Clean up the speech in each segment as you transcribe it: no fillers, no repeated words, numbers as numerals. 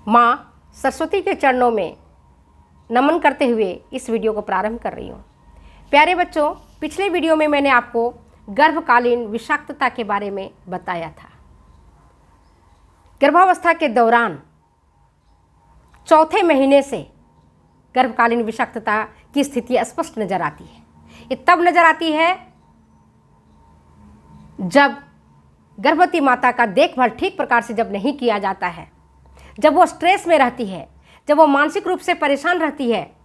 माँ सरस्वती के चरणों में नमन करते हुए इस वीडियो को प्रारंभ कर रही हूँ। प्यारे बच्चों, पिछले वीडियो में मैंने आपको गर्भकालीन विषाक्तता के बारे में बताया था। गर्भावस्था के दौरान चौथे महीने से गर्भकालीन विषाक्तता की स्थिति स्पष्ट नजर आती है। ये तब नजर आती है जब गर्भवती माता का देखभाल ठीक प्रकार से जब नहीं किया जाता है, जब वो स्ट्रेस में रहती है, जब वो मानसिक रूप से परेशान रहती है,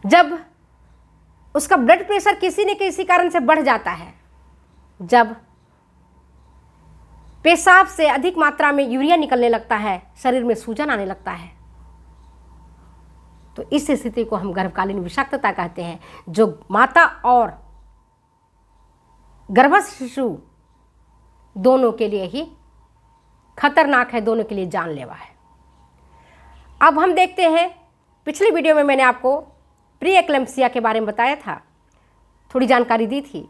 जब उसका ब्लड प्रेशर किसी न किसी कारण से बढ़ जाता है, जब पेशाब से अधिक मात्रा में यूरिया निकलने लगता है, शरीर में सूजन आने लगता है, तो इस स्थिति को हम गर्भकालीन विषाक्तता कहते हैं, जो माता और गर्भस्थ शिशु दोनों के लिए ही खतरनाक है, दोनों के लिए जानलेवा है। अब हम देखते हैं, पिछली वीडियो में मैंने आपको प्री एक्लेम्पसिया के बारे में बताया था, थोड़ी जानकारी दी थी।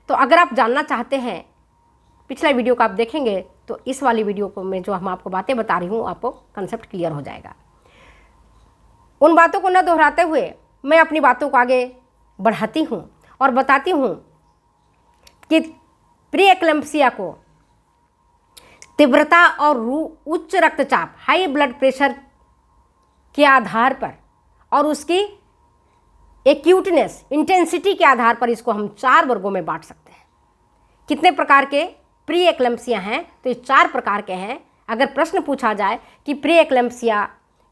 तो अगर आप जानना चाहते हैं, पिछला वीडियो को आप देखेंगे तो इस वाली वीडियो को में जो हम आपको बातें बता रही हूँ, आपको कंसेप्ट क्लियर हो जाएगा। उन बातों को न दोहराते हुए मैं अपनी बातों को आगे बढ़ाती हूँ और बताती हूँ कि प्री एक्लेम्पसिया को तीव्रता और उच्च रक्तचाप, हाई ब्लड प्रेशर के आधार पर और उसकी एक्यूटनेस, इंटेंसिटी के आधार पर इसको हम 4 वर्गों में बांट सकते हैं। कितने प्रकार के प्री एक्लेम्पसिया हैं? तो ये 4 प्रकार के हैं। अगर प्रश्न पूछा जाए कि प्री एक्लेम्पसिया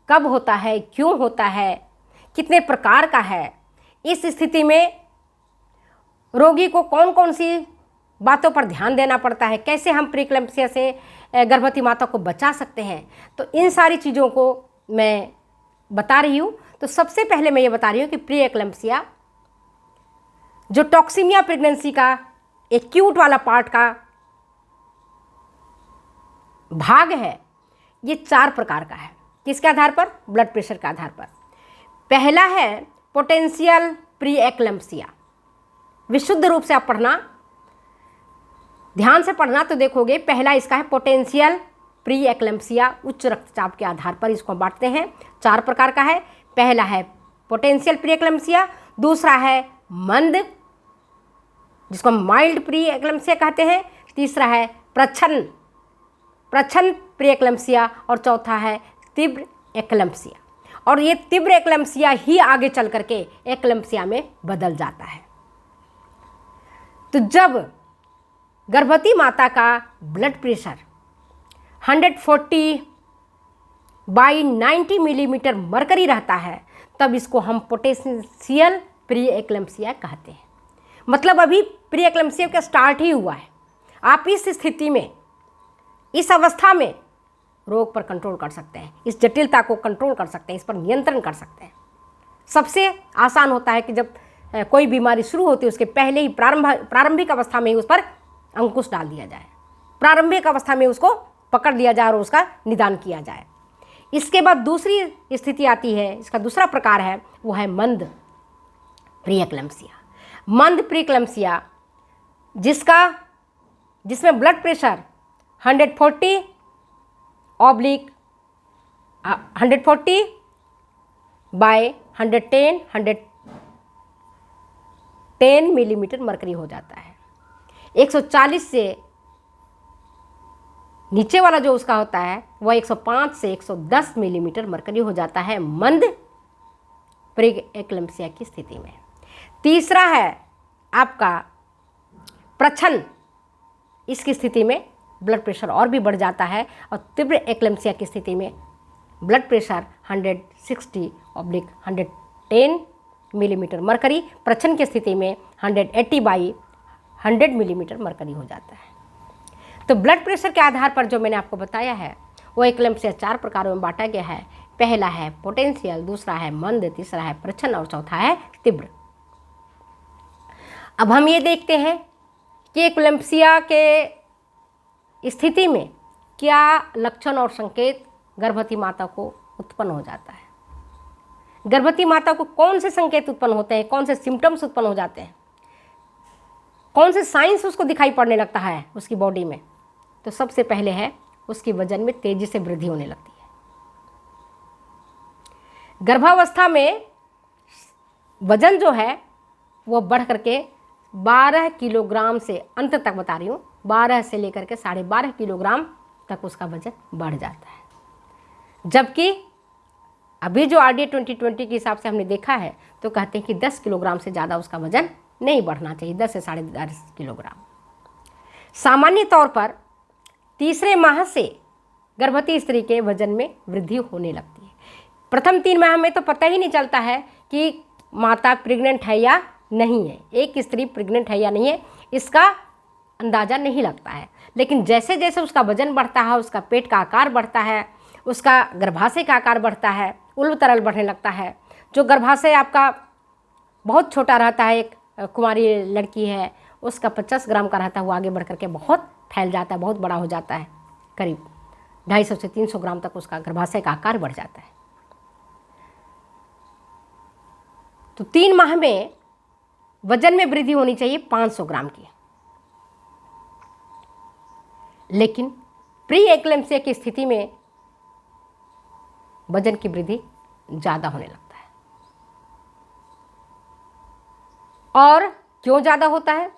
कब होता है, क्यों होता है, कितने प्रकार का है, इस स्थिति में रोगी को कौन कौन सी बातों पर ध्यान देना पड़ता है, कैसे हम प्री एक्लेम्पसिया से गर्भवती माता को बचा सकते हैं, तो इन सारी चीज़ों को मैं बता रही हूँ। तो सबसे पहले मैं ये बता रही हूँ कि प्री एक्लेम्पसिया जो टॉक्सिमिया प्रेगनेंसी का एक्यूट वाला पार्ट का भाग है, ये 4 प्रकार का है। किसके आधार पर? ब्लड प्रेशर के आधार पर। पहला है पोटेंशियल प्री एक्लेम्पसिया। विशुद्ध रूप से आप पढ़ना, ध्यान से पढ़ना तो देखोगे, पहला इसका है पोटेंशियल प्री एक्लेम्पसिया। उच्च रक्तचाप के आधार पर इसको बांटते हैं, 4 प्रकार का है। पहला है पोटेंशियल प्री एक्लेम्पसिया, दूसरा है मंद, जिसको हम माइल्ड प्री एक्लेम्पसिया कहते हैं, तीसरा है प्रच्छन्न प्री एक्लेम्पसिया, और चौथा है तीव्र एक्लेम्पसिया। और ये तीव्र एक्लेम्पसिया ही आगे चल करके एक्लेम्पसिया में बदल जाता है। तो जब गर्भवती माता का ब्लड प्रेशर 140/90 मिलीमीटर मरकरी रहता है, तब इसको हम पोटेंशियल प्री एक्लेम्पसिया कहते हैं। मतलब अभी प्री एक्लेम्पसिया का स्टार्ट ही हुआ है। आप इस स्थिति में, इस अवस्था में रोग पर कंट्रोल कर सकते हैं, इस जटिलता को कंट्रोल कर सकते हैं, इस पर नियंत्रण कर सकते हैं। सबसे आसान होता है कि जब कोई बीमारी शुरू होती है, उसके पहले ही प्रारंभिक अवस्था में ही उस पर अंकुश डाल दिया जाए, प्रारंभिक अवस्था में उसको पकड़ लिया जाए और उसका निदान किया जाए। इसके बाद दूसरी स्थिति आती है, इसका दूसरा प्रकार है, वो है मंद प्री एक्लेम्पसिया। मंद प्री एक्लेम्पसिया जिसमें ब्लड प्रेशर 140/110 मिलीमीटर मरकरी हो जाता है। 140 से नीचे वाला जो उसका होता है वह 105 से 110 मिलीमीटर मरकरी हो जाता है मंद प्री एक्लेम्पसिया की स्थिति में। तीसरा है आपका प्रच्छन्न। इसकी स्थिति में ब्लड प्रेशर और भी बढ़ जाता है, और तीव्र एक्लेम्पसिया की स्थिति में ब्लड प्रेशर 160/110 मिलीमीटर मरकरी, प्रच्छन्न की स्थिति में 180/100 मिलीमीटर मरकरी हो जाता है। तो ब्लड प्रेशर के आधार पर जो मैंने आपको बताया है, वो एक्लेम्पसिया 4 प्रकारों में बांटा गया है। पहला है पोटेंशियल, दूसरा है मंद, तीसरा है प्रच्छन्न और चौथा है तीव्र। अब हम ये देखते हैं कि एक्लेम्पसिया के स्थिति में क्या लक्षण और संकेत गर्भवती माता को उत्पन्न हो जाता है। गर्भवती माता को कौन से संकेत उत्पन्न होते हैं, कौन से सिम्टम्स उत्पन्न हो जाते हैं, कौन से साइंस उसको दिखाई पड़ने लगता है उसकी बॉडी में। तो सबसे पहले है उसकी वजन में तेजी से वृद्धि होने लगती है। गर्भावस्था में वजन जो है वो बढ़ करके 12 किलोग्राम से, अंत तक बता रही हूँ, 12 से लेकर के 12.5 किलोग्राम तक उसका वजन बढ़ जाता है। जबकि अभी जो RDA 2020 के हिसाब से हमने देखा है तो कहते हैं कि 10 किलोग्राम से ज़्यादा उसका वजन नहीं बढ़ना चाहिए, 10 से 10.5 किलोग्राम। सामान्य तौर पर तीसरे माह से गर्भवती स्त्री के वजन में वृद्धि होने लगती है। प्रथम 3 माह में तो पता ही नहीं चलता है कि माता प्रेग्नेंट है या नहीं है, एक स्त्री प्रेग्नेंट है या नहीं है, इसका अंदाज़ा नहीं लगता है। लेकिन जैसे जैसे उसका वजन बढ़ता है, उसका पेट का आकार बढ़ता है, उसका गर्भाशय का आकार बढ़ता है, उल्ब तरल बढ़ने लगता है। जो गर्भाशय आपका बहुत छोटा रहता है, एक कुंवारी लड़की है उसका 50 ग्राम का रहता है, वो आगे बढ़ करके बहुत फैल जाता है, बहुत बड़ा हो जाता है, करीब 250 से 300 ग्राम तक उसका गर्भाशय का आकार बढ़ जाता है। तो 3 माह में वजन में वृद्धि होनी चाहिए 500 ग्राम की। लेकिन प्री एक्लेम्सिया की स्थिति में वजन की वृद्धि ज़्यादा होने लगता है। और क्यों ज़्यादा होता है?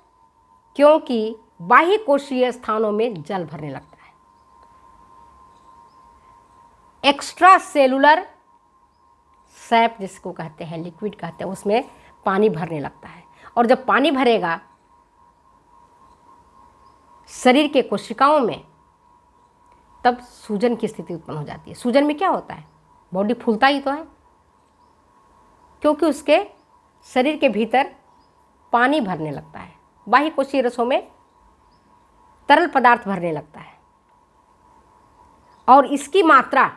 क्योंकि बाह्य कोशीय स्थानों में जल भरने लगता है। एक्स्ट्रा सेलुलर सैप जिसको कहते हैं, लिक्विड कहते हैं, उसमें पानी भरने लगता है। और जब पानी भरेगा शरीर के कोशिकाओं में, तब सूजन की स्थिति उत्पन्न हो जाती है। सूजन में क्या होता है? बॉडी फूलता ही तो है, क्योंकि उसके शरीर के भीतर पानी भरने लगता है, बाह्य कोशीय रसों में तरल पदार्थ भरने लगता है। और इसकी मात्रा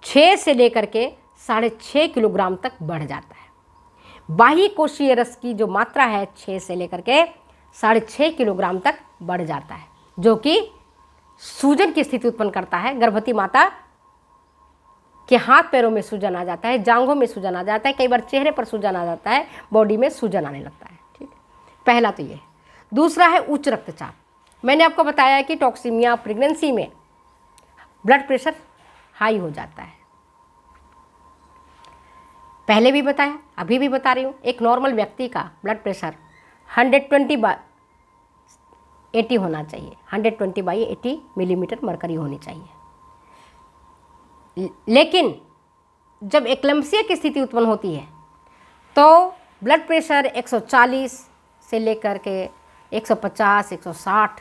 6 से लेकर के 6.5 किलोग्राम तक बढ़ जाता है। बाह्य कोशीय रस की जो मात्रा है 6 से लेकर के 6.5 किलोग्राम तक बढ़ जाता है, जो कि सूजन की स्थिति उत्पन्न करता है। गर्भवती माता के हाथ पैरों में सूजन आ जाता है, जांघों में सूजन आ जाता है, कई बार चेहरे पर सूजन आ जाता है, बॉडी में सूजन आने लगता है। ठीक है, पहला तो ये है। दूसरा है उच्च रक्तचाप। मैंने आपको बताया कि टॉक्सीमिया प्रेगनेंसी में ब्लड प्रेशर हाई हो जाता है, पहले भी बताया, अभी भी बता रही हूँ। एक नॉर्मल व्यक्ति का ब्लड प्रेशर 120/80 होना चाहिए, 120/80 मिलीमीटर मरकरी होनी चाहिए। लेकिन जब एक्लेम्सिया की स्थिति उत्पन्न होती है तो ब्लड प्रेशर 140 से लेकर के 150, 160,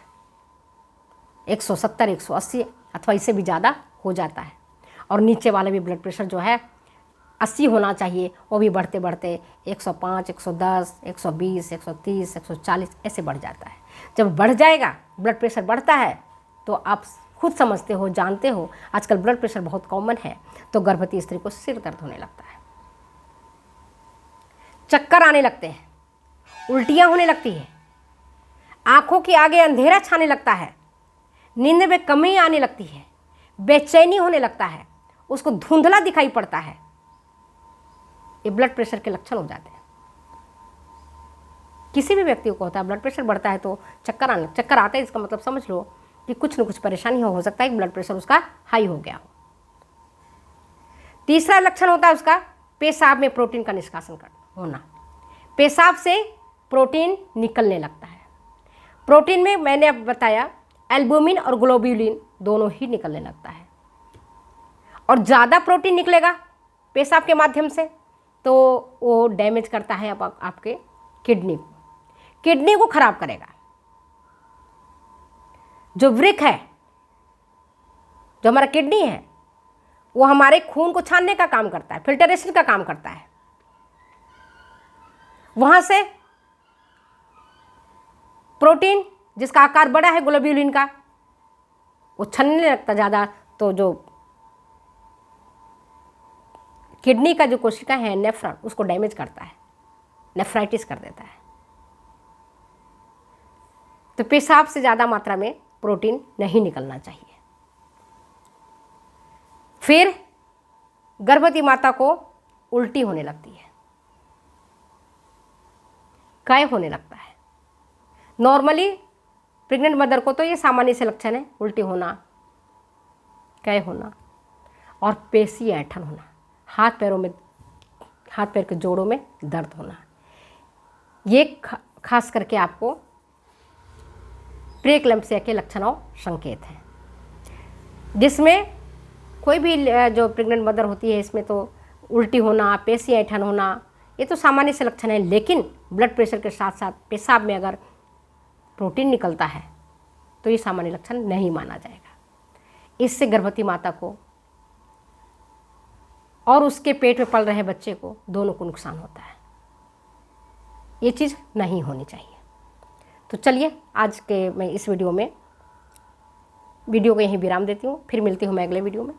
170, 180 अथवा इससे भी ज़्यादा हो जाता है। और नीचे वाला भी ब्लड प्रेशर जो है 80 होना चाहिए, वो भी बढ़ते बढ़ते 105, 110, 120, 130, 140 ऐसे बढ़ जाता है। जब बढ़ जाएगा, ब्लड प्रेशर बढ़ता है, तो आप खुद समझते हो, जानते हो, आजकल ब्लड प्रेशर बहुत कॉमन है, तो गर्भवती स्त्री को सिर दर्द होने लगता है, चक्कर आने लगते हैं, उल्टियाँ होने लगती है, आँखों के आगे अंधेरा छाने लगता है, नींद में कमी आने लगती है, बेचैनी होने लगता है, उसको धुंधला दिखाई पड़ता है। ये ब्लड प्रेशर के लक्षण हो जाते हैं। किसी भी व्यक्ति को होता है, ब्लड प्रेशर बढ़ता है तो चक्कर आता है, इसका मतलब समझ लो कि कुछ न कुछ परेशानी हो सकता है कि ब्लड प्रेशर उसका हाई हो गया हो। तीसरा लक्षण होता है उसका पेशाब में प्रोटीन का निष्कासन होना। पेशाब से प्रोटीन निकलने लगता है। प्रोटीन में मैंने अब बताया एल्बुमिन और ग्लोब्यूलिन दोनों ही निकलने लगता है। और ज़्यादा प्रोटीन निकलेगा पेशाब के माध्यम से तो वो डैमेज करता है आपके किडनी को खराब करेगा। जो वृक्क है, जो हमारा किडनी है, वो हमारे खून को छानने का काम करता है, फिल्टरेशन का काम करता है। वहां से प्रोटीन जिसका आकार बड़ा है ग्लोब्यूलिन का, वो छलने लगता ज़्यादा, तो जो किडनी का जो कोशिका है नेफ्रॉन, उसको डैमेज करता है, नेफ्राइटिस कर देता है। तो पेशाब से ज़्यादा मात्रा में प्रोटीन नहीं निकलना चाहिए। फिर गर्भवती माता को उल्टी होने लगती है, काय होने लगता है। नॉर्मली प्रेग्नेंट मदर को तो ये सामान्य से लक्षण है, उल्टी होना, कै होना और पेशी ऐंठन होना, हाथ पैर के जोड़ों में दर्द होना, ये खास करके आपको प्रीएक्लेम्पसिया के लक्षण और संकेत हैं। जिसमें कोई भी जो प्रेग्नेंट मदर होती है इसमें तो उल्टी होना, पेशी ऐंठन होना, ये तो सामान्य से लक्षण है, लेकिन ब्लड प्रेशर के साथ साथ पेशाब में अगर प्रोटीन निकलता है तो ये सामान्य लक्षण नहीं माना जाएगा। इससे गर्भवती माता को और उसके पेट में पल रहे बच्चे को दोनों को नुकसान होता है। ये चीज़ नहीं होनी चाहिए। तो चलिए आज के मैं इस वीडियो को यहीं विराम देती हूँ। फिर मिलती हूँ मैं अगले वीडियो में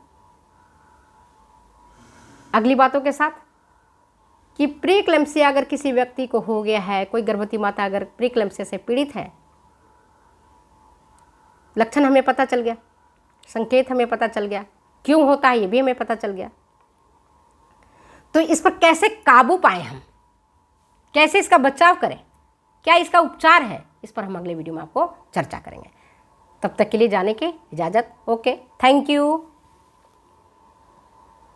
अगली बातों के साथ कि प्रीएक्लेम्पसिया अगर किसी व्यक्ति को हो गया है, कोई गर्भवती माता अगर प्रीएक्लेम्पसिया से पीड़ित है, लक्षण हमें पता चल गया, संकेत हमें पता चल गया, क्यों होता है ये भी हमें पता चल गया, तो इस पर कैसे काबू पाएं, हम कैसे इसका बचाव करें, क्या इसका उपचार है, इस पर हम अगले वीडियो में आपको चर्चा करेंगे। तब तक के लिए जाने की इजाज़त। Okay, thank you.